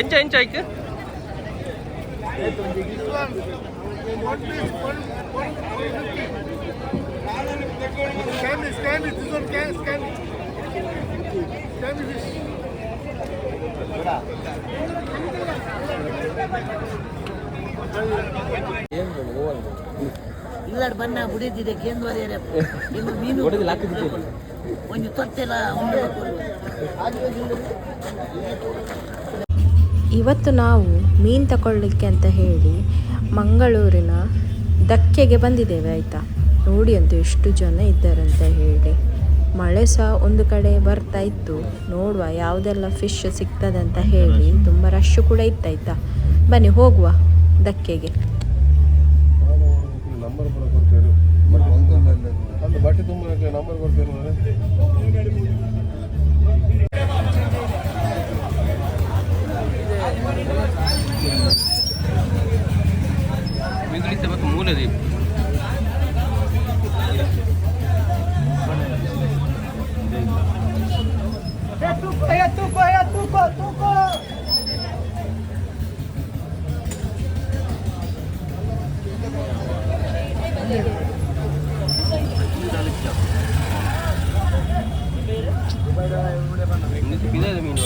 ಎಂಚ ಎಂಚ ಐಕ್ ಇಲ್ಲ ಬಣ್ಣ ಬುಡಿದಿದೆ ಕೇಂದ್ರೀಯ ಮೀನು ಒಂದು ತೊಟ್ಟೆಲ್ಲ ಇವತ್ತು ನಾವು ಮೀನು ತಗೊಳ್ಳಿಕ್ಕೆ ಅಂತ ಹೇಳಿ ಮಂಗಳೂರಿನ ಧಕ್ಕೆಗೆ ಬಂದಿದ್ದೇವೆ ಆಯಿತಾ. ನೋಡಿ ಅಂತ ಎಷ್ಟು ಜನ ಇದ್ದಾರಂತ ಹೇಳಿ. ಮಳೆ ಸಹ ಒಂದು ಕಡೆ ಬರ್ತಾ ಇತ್ತು. ನೋಡುವ ಯಾವುದೆಲ್ಲ ಫಿಶ್ ಸಿಗ್ತದೆ ಅಂತ ಹೇಳಿ. ತುಂಬ ರಶ್ ಕೂಡ ಇತ್ತಾಯ್ತಾ. ಬನ್ನಿ ಹೋಗುವ ಧಕ್ಕೆಗೆ. ಬಟ್ಟೆ ತುಂಬ ನಂಬರ್ ಕೊಡ್ತೇನೆ. ಮೂಲದಿ ಮೀನು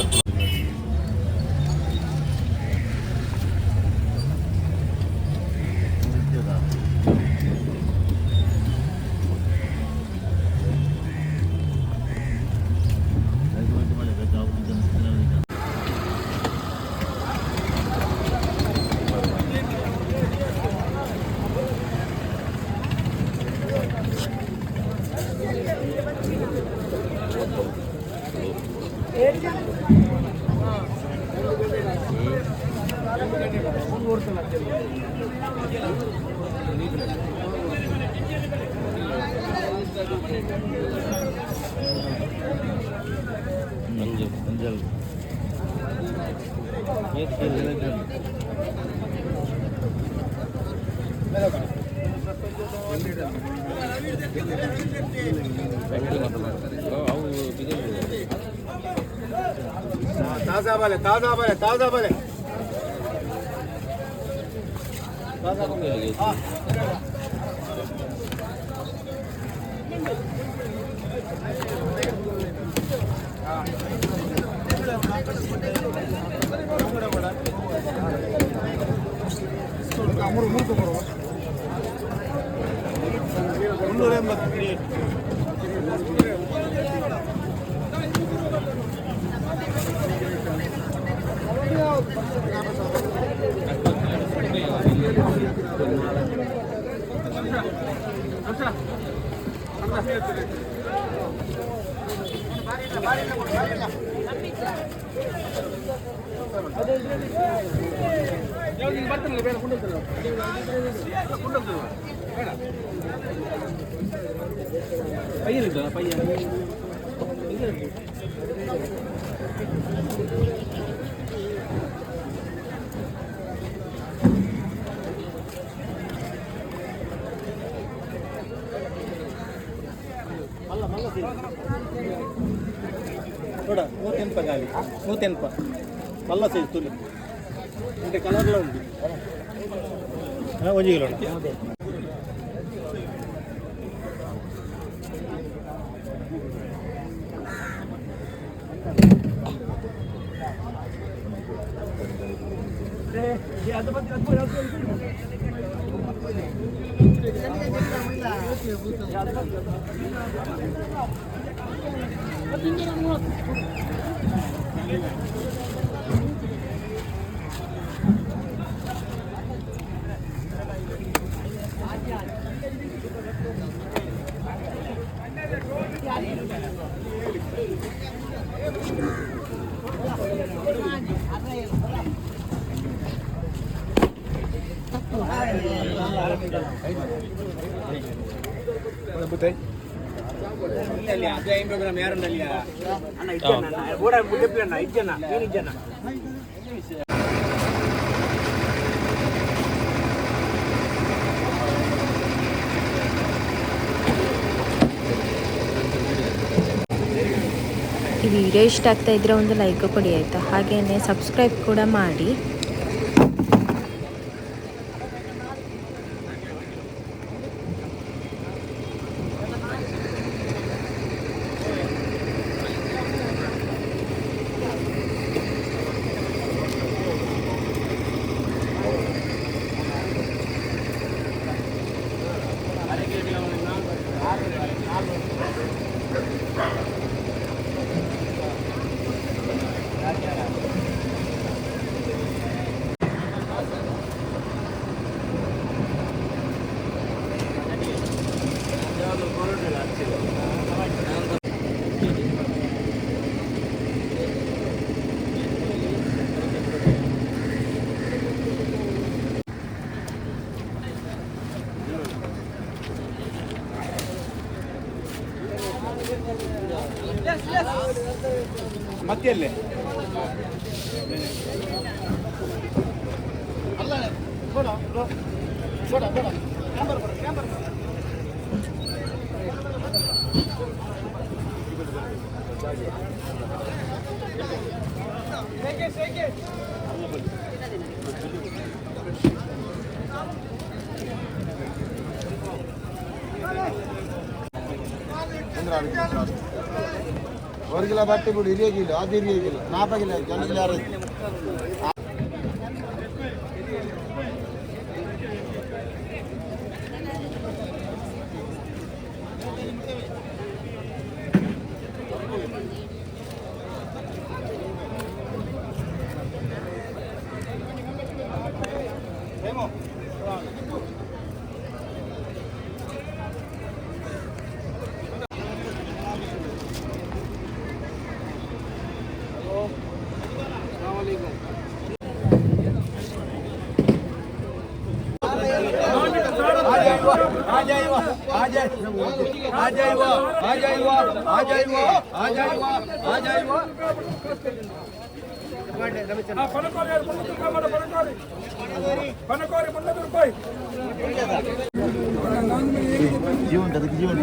मंजल ताज़ा वाले ताज़ा वाले ताज़ा वाले చూడ 180 గాలి 180 మళ్ళా సైజ్ తులి అంటే కలర్ లో ఉంది ఒజిగిలో ವಿಡಿಯೋ ಇಷ್ಟ ಆಗ್ತಾ ಇದ್ದರೆ ಒಂದು ಲೈಕ್ ಕೊಡಿ ಆಯಿತಾ, ಹಾಗೆಯೇ ಸಬ್ಸ್ಕ್ರೈಬ್ ಕೂಡ ಮಾಡಿ. ಮತ್ತೆಲ್ಲಿ ಅಲ್ಲ ಕೊಡ ಕೊಡ ಕೊಡ ಕ್ಯಾಂಬರ್ ಕೊಡ ಕ್ಯಾಂಬರ್ ಹೊರಗಿಲ್ಲ ಬಟ್ಟೆ ಬಿಡು, ಹಿರಿಯಾಗಿಲ್ಲ ಅದು ಹಿರಿಯಾಗಿಲ್ಲ ನಾಪಾಗಿಲ್ಲ ಜನಗಳು ಯಾರು ಜೀವನ ಅದಕ್ಕೆ ಜೀವನ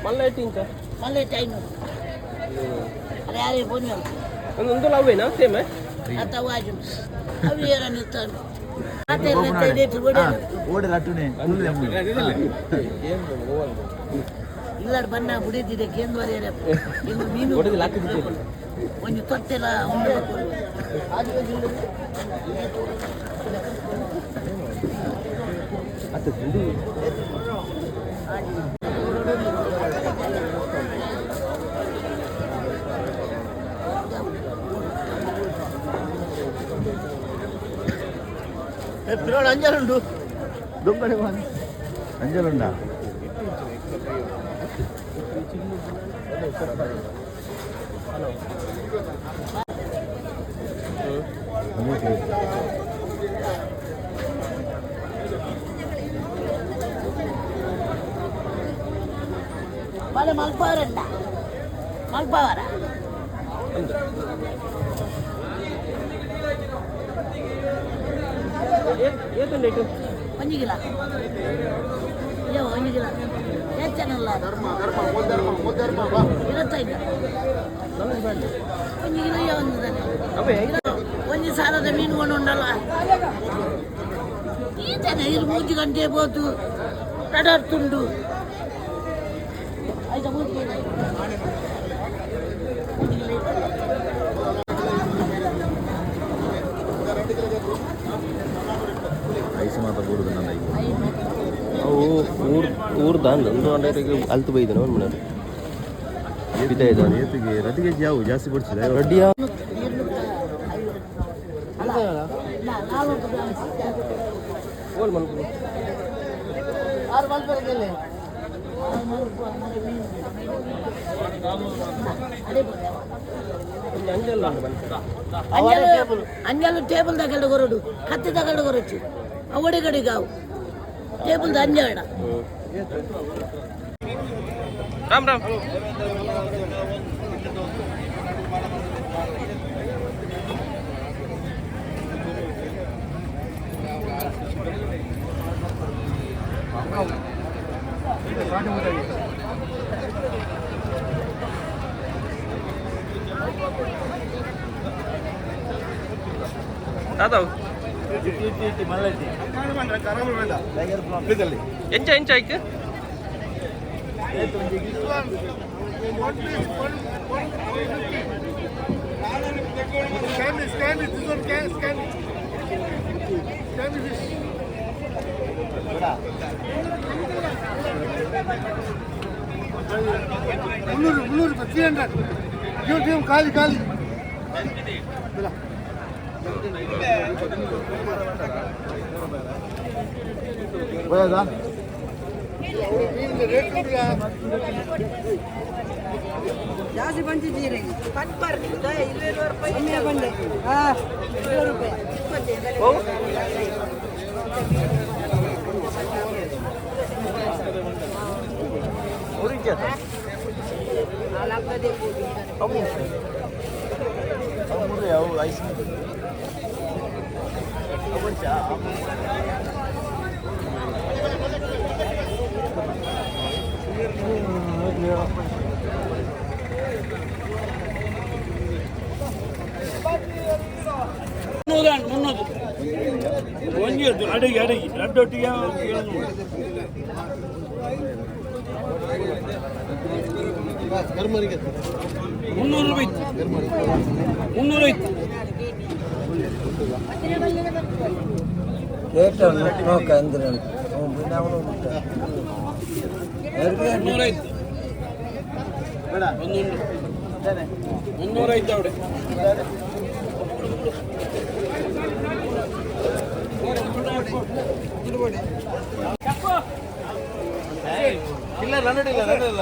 మళ్ళీ టైం అరే అరే పోనీ అందులో అవేనా సేమే అంత వాజు అవి ఏరని ఇస్తాను ಓಡಿ ಲಟ್ಟುನೆ ಇಲ್ಲಾಡು ಬಣ್ಣ ಬುಡಿದಿದೆ ಕೇಂದ್ರ ಇನ್ನು ಮೀನು ಒಂದು ತೊಟ್ಟೆಲ್ಲ ఉండಬೇಕು ಅಂಜലുಂಡು ದೊಂಬಡೆ ಅಂಜಲುಂಡ మళ్ళీ మల్పారంట మల్పావరా ಒಂದು ಕಿಲೋ ಅಯ್ಯೋ ಒಂದು ಕಿಲೋ ಹೆಚ್ಚನಲ್ಲ 25 ಒಂದು ಕಿಲೋ ಒಂದು ಸಾಲದ ಮೀನುಗಳು ಉಂಡಲ್ಲ ಈತನ ಇದು 3 ಗಂಟೆ ಬೋದು ನಡಾಡ್ತುಂಡು ಆಯ್ತಾ 3 ಕಿಲೋ ಐಸು ಮಾತ್ರ ಬರುದು ನನ್ನ ಅವು ಊರ್ದ ಒಂದು 100 ಅಲ್ತು ಬೈದನ ಒಂದು ಏತಿಗೆ ರತಿಗೆ ಯಾವ ಜಾಸ್ತಿ ಬಿಡ್ತಿದೆ ರಡ್ಡಿಯ ಓಲ್ ಮಲ್ಕು అంజలు టేబుల్ దగ్గర కొరడు కత్తి దగ్గర కొరొచ్చు అవడిగడి కావు టేబుల్ అంజాడ రామ్ రామ్ दादा ಎಂಚ ಎಂಚ ಆಯ್ಕೆ ಮುನ್ನೂರು 300 ಖಾಲಿ ಖಾಲಿ పోయేదా ಜಾಸ್ತಿ ಬಂದಿದ್ದೀರಿ ಪಟ್ಪರ್ 20 ರೂಪಾಯಿ ಬಂದೆ 20 ರೂಪಾಯಿ ಅಡಿಗೆ ರಡ್ಡೊಟ್ಟಿಗೆ 300 ರೂಪಾಯಿ 300 ಐತಿ ಮುನ್ನೂರ ಐತೆ ಅವ್ರೆ ಇಲ್ಲ ನನ್ನಡಿಲ್ಲ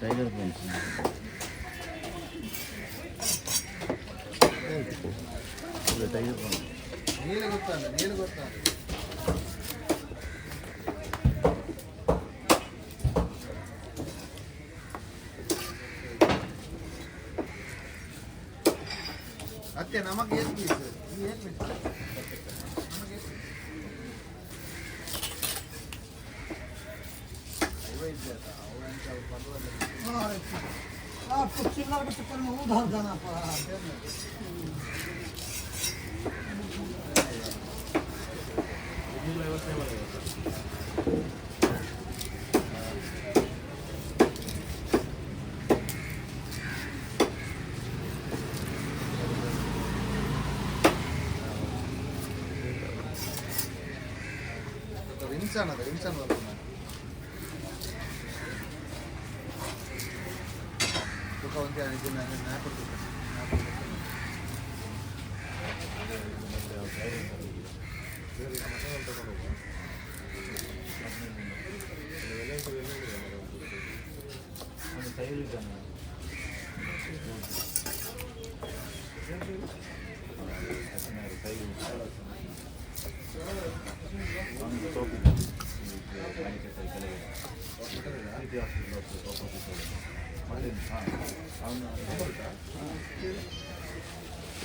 ಟೈಗರ್ ಫ್ರೆಂಡ್ಸ್ ಟೈಗರ್ ಫ್ರೆಂಡ್ಸ್ ನೀನು ಗೊತ್ತಾನೆ ಅತ್ತೆ ನಮಗೆ ಏನು ಪೀಸ್ ಏನು ಪೀಸ್ आपको चिल्ला के चक्कर में उधार जाना पड़ा इंसान वाला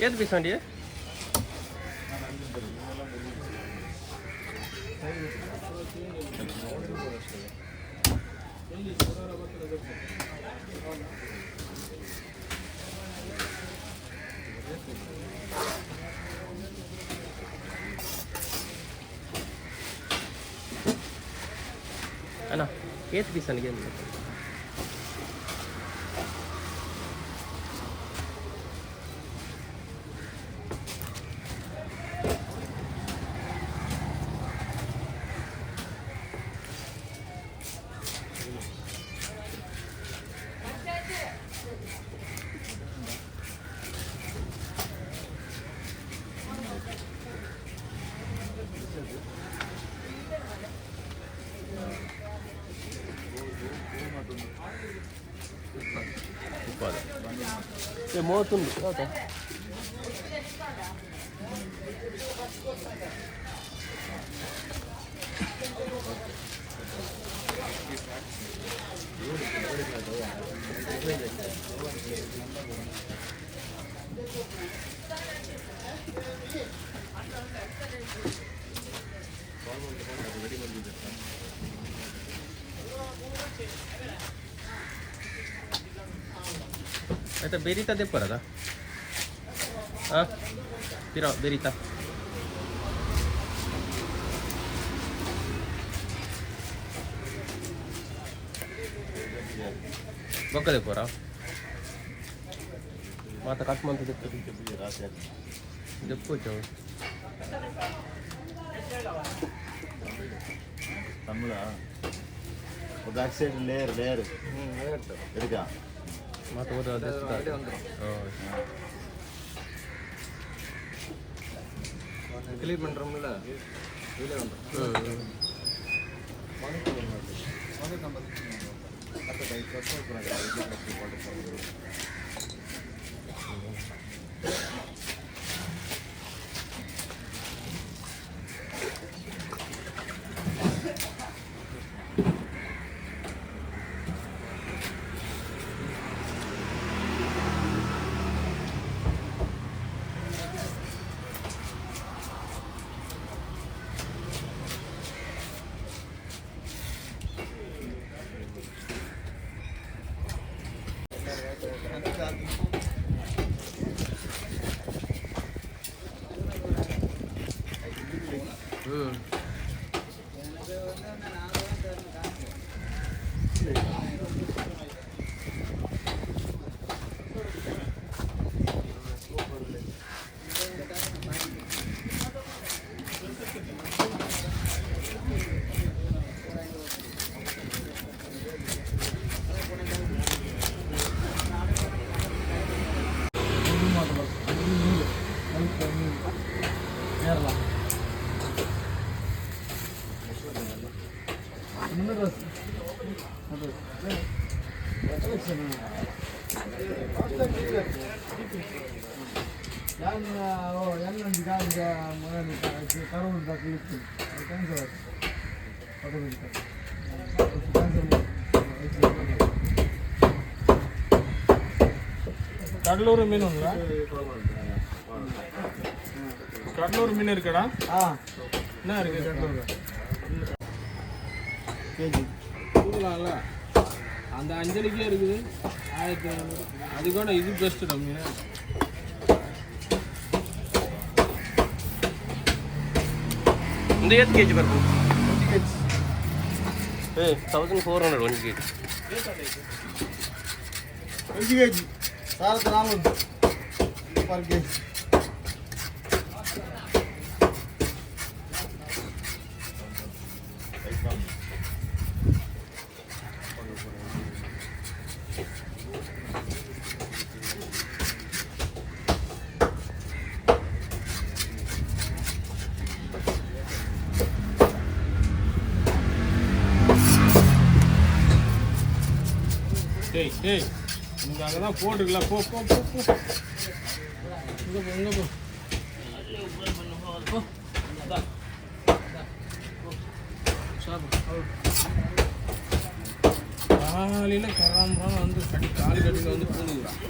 ఏది పీస్ అండి అన్నా ఏది పీస్ అండి ఏం మోతుంది Ito, berita din pala, ah? Tira, berita. Bakal din pala. Mata kasman to dito. Dito jo. తమ్ముడా ఒక బ్యాక్ సైడ్ లేయర్ ఎదుగా Mata udah ada sudah. Oh. Clear பண்றோம்ல. இதுல வந்து. கடலூர் மீன் ఉందా கடலூர் மீன் இருக்குடா என்ன இருக்கு கடலூர் கேஜி கூடலாம்ல அந்த அஞ்சலிக்கே இருக்குது 1500 அது கூட இது பெஸ்ட் மீன் இந்த எது கேஜி பர்பு 1400 1 கேஜி 20 கேஜி 400 पर केजी டேய் டேய் உனக்கு அங்கே தான் போட்டுருக்கலாம் போ போ போ போ இங்கே போ போ காலையில் கராமரான வந்து காலு கட்டியில் வந்து பூந்துக்கிறான்.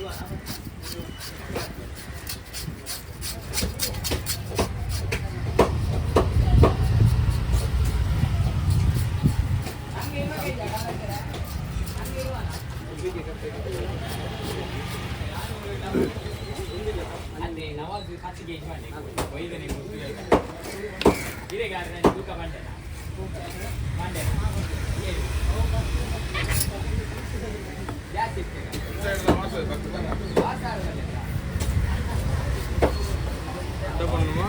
என்ன பண்ணணுமா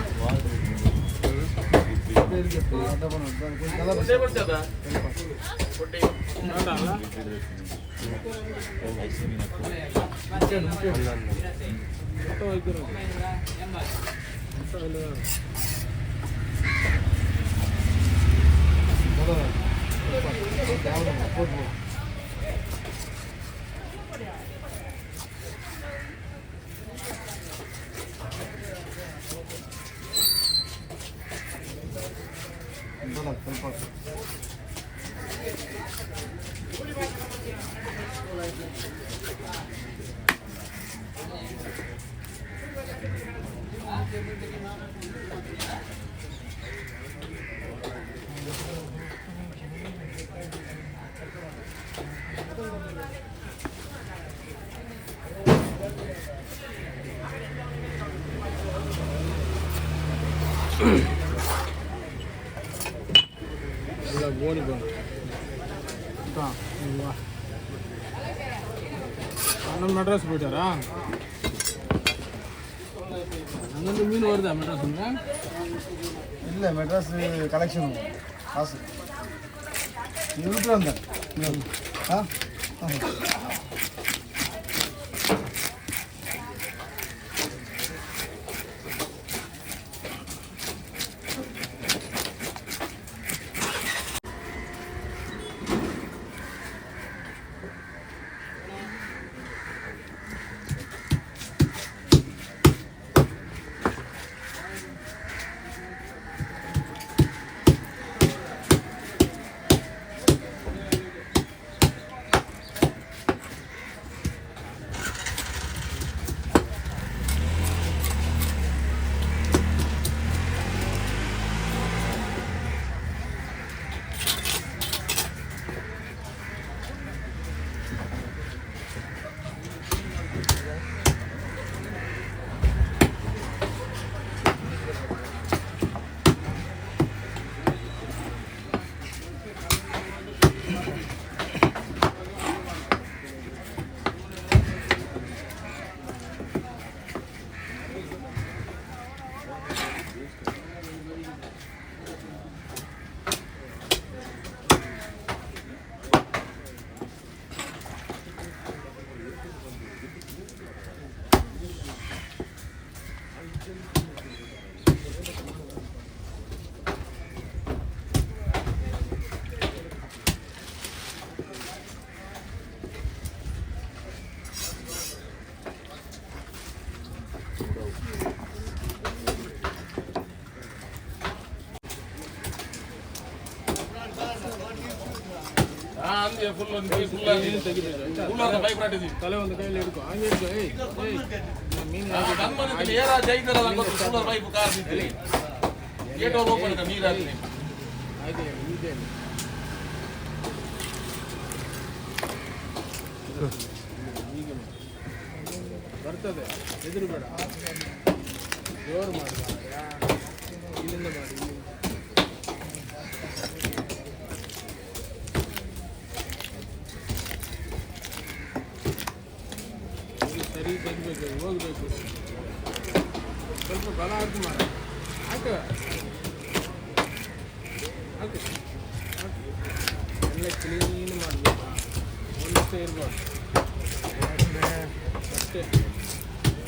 கோணி போகணும் அண்ணன் மெட்ராஸ் போயிட்டாரா? அங்கேருந்து மீன் வருதா மெட்ராஸ்? இல்லை மெட்ராஸ் கலெக்ஷன் காசு நீ விட்டு வந்தேன். ஆ ತಲೆ ಒಂದು ಕೈಯಲ್ಲಿ ಹಿಡ್ಕೊ ಹಂಗೆ ಹಿಡ್ಕೊ. ಮೀನು ಆಯ್ತು ಇದೆ ಈಗ ಬರ್ತದೆ, ಎದುರು ಬೇಡ, ಜೋರು ಮಾಡಿ, ಇಲ್ಲಿಂದ ಮಾಡಿ. ಸರಿ ತೆಗಿಬೇಕು, ಹೋಗ್ಬೇಕು, ಸ್ವಲ್ಪ ಬಲ ಹಾಕಿ ಮಾಡ, ಹಾಕು ಹಾಕು ಎಲ್ಲ ಕ್ಲೀನ್ ಮಾಡಬೇಕು, ಒಂದೇ ಇರ್ಬಾರ್ದು ಅಷ್ಟೇ.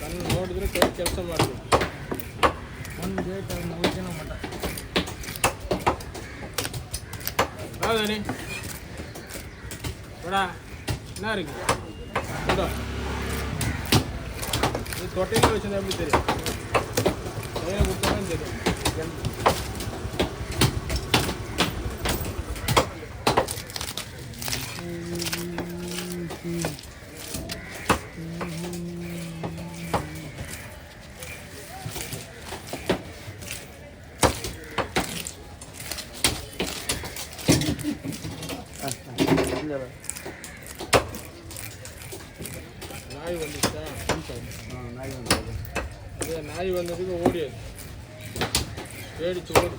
ಕಣ್ಣು ನೋಡಿದ್ರೆ ಕೈ ಕೆಲಸ ಮಾಡಬೇಕು. ಒಂದು ಡೇಟ್ ಮುಗಿಸಿನ ಮಠ ಹೌದಾ ನೀ ಬೇಡ என்ன இருக்கு இதோ. இது தொட்டையில வச்சுருந்தா எப்படி தெரியும்? கையில் கொடுத்தாலும் தெரியும். நாய் வந்துச்சா? இதே நாய் வந்ததுக்கு ஓடியது, பேடிச்சு ஓடி.